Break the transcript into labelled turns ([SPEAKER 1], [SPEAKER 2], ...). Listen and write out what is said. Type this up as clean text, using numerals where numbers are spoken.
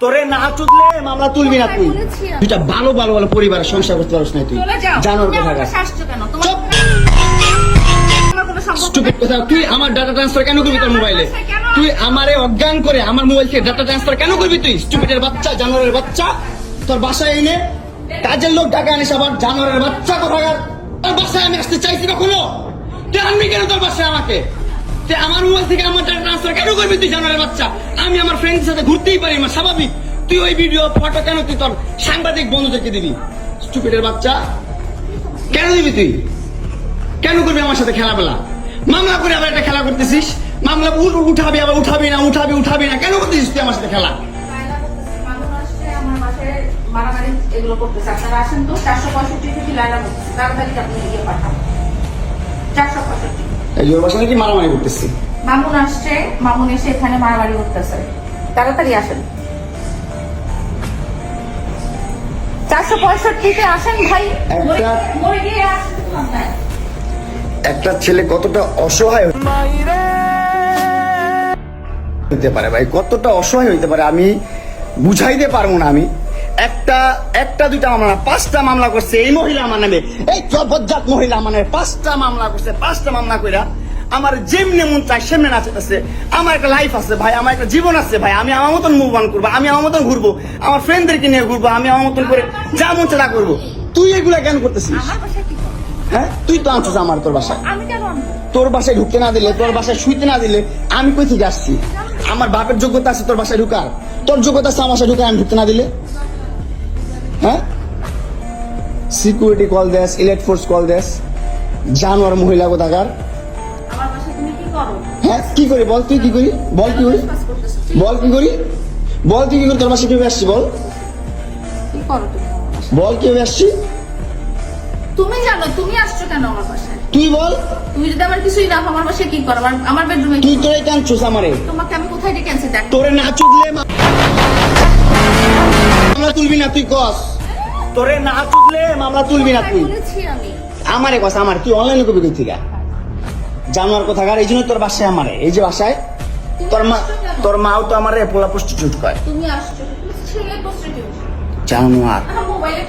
[SPEAKER 1] তোরে না চুদলে মামলা তুলবি না তুই। তুইটা ভালো ভালো ভালো পরিবারের সংসার করতে পারিস না তুই। জানোর কথা চুপ। স্টুপিড কথা। তুই আমার ডাটা ট্রান্সফার কেন করবি তোর মোবাইলে? তুই আমারে অজ্ঞান করে আমার মোবাইল থেকে ডাটা ট্রান্সফার কেন করবি তুই? স্টুপিডের বাচ্চা, জানোয়ারের বাচ্চা। তোর বাসায় এনে কাজের লোক ডাকা আনিস আবার, জানোয়ারের বাচ্চা কোথাকার। তোর বাসায় আমি আসতে চাইছি কখনো? তুই আনবি কেন তোর বাসায় আমাকে? তুই আমার মোবাইল থেকে আমার ডাটা ট্রান্সফার কেন করবি তুই, জানোয়ারের বাচ্চা? আমি আমার ফ্রেন্ডের সাথে ঘুরতেই পারি না, স্বাভাবিক। তুই ওই ভিডিও ফটো কেন তুই তোর সাংবাদিক বন্ধুদেরকে দিবি? স্টুপিডের বাচ্চা কেন দিবি তুই? কেন করবি আমার সাথে খেলাবেলা? মামলা করে আবার একটা খেলা করতেছিস। মামলা উঠাবি আবার উঠাবি না কেন করতেছিস তুই আমার সাথে খেলা? এই ওর বাসা নাকি মারামারি করতেছি।
[SPEAKER 2] মামুন আসছে, মামুন এসে এখানে মারামারি করতেছে। তাড়াতাড়ি আসেন, 465-তে আসেন ভাই।
[SPEAKER 1] একটা ছেলে কতটা অসহায় হইতে পারে ভাই, কতটা অসহায় হইতে পারে আমি বুঝাইতে পারবো না। আমি একটা দুইটা মামলা না, 5টা মামলা করছে এই মহিলা আমার নামে। এই বজ্জাত মহিলা আমার নামে 5টা মামলা করছে। 5টা মামলা কইরা আমার যেমনি মন চায় সেমনি নাচতেছে। আমার একটা লাইফ আছে ভাই, আমার একটা জীবন আছে ভাই। আমি আমার মতন মুভ অন করবো, আমি আমার মতন ঘুরবো, আমার ফ্রেন্ডদেরকে নিয়ে ঘুরবো, আমি আমার মতন করে যা মন চায় তা করবো। তুই এগুলা কেন করতেছিস? হ্যাঁ, তুই তো আনছিস আমার তোর বাসায়। তোর বাসায় ঢুকতে না দিলে, তোর বাসায় শুইতে না দিলে আমি কই থেকে আসছি? আমার বাপের যোগ্যতা আছে তোর বাসায় ঢুকার? তোর যোগ্যতা আছে আমার বাসায় ঢুকার আমি ঢুকতে না দিলে? হ্যাঁ, সিকিউরিটি কল দেস, ইলেট ফোর্স কল দেস, জানোয়ার মহিলা কোথাকার। হ্যাঁ, কি করি বল? তুই কি করি বল? কি করি বল? কি করি বল? তুই কি করি? তোর বাসায় কিভাবে আসছি বল? বল কিভাবে আসছি?
[SPEAKER 2] তুমি জানো তুমি আসছো কেন আমার বাসায়?
[SPEAKER 1] তুই বল।
[SPEAKER 2] তুমি যদি আমার কিছুই না আমার বাসায় কি করো? আমার বেডরুমে
[SPEAKER 1] তুই তোরে কেন চুস আমারে?
[SPEAKER 2] তোমাকে আমি কোথায় ডেকে আনছি দেখ।
[SPEAKER 1] তোরে না চুদলে মামলা তুলবি না তুই কস? তোরে না চুদলে মামলা তুলবি না তুই?
[SPEAKER 2] বলেছি আমি
[SPEAKER 1] আমারে কস আমার, তুই অনলাইনে কবি কই থেকে? জানোয়ার কোথাকার। এই জন্য তোর বাসায় আমারে, এই যে বাসায় তোর মাও তো আমারে পোলা প্রস্টিটিউট কয়।
[SPEAKER 2] তুমি আসছো ছেলে প্রস্টিটিউট
[SPEAKER 1] জানোয়ার।
[SPEAKER 2] মোবাইলে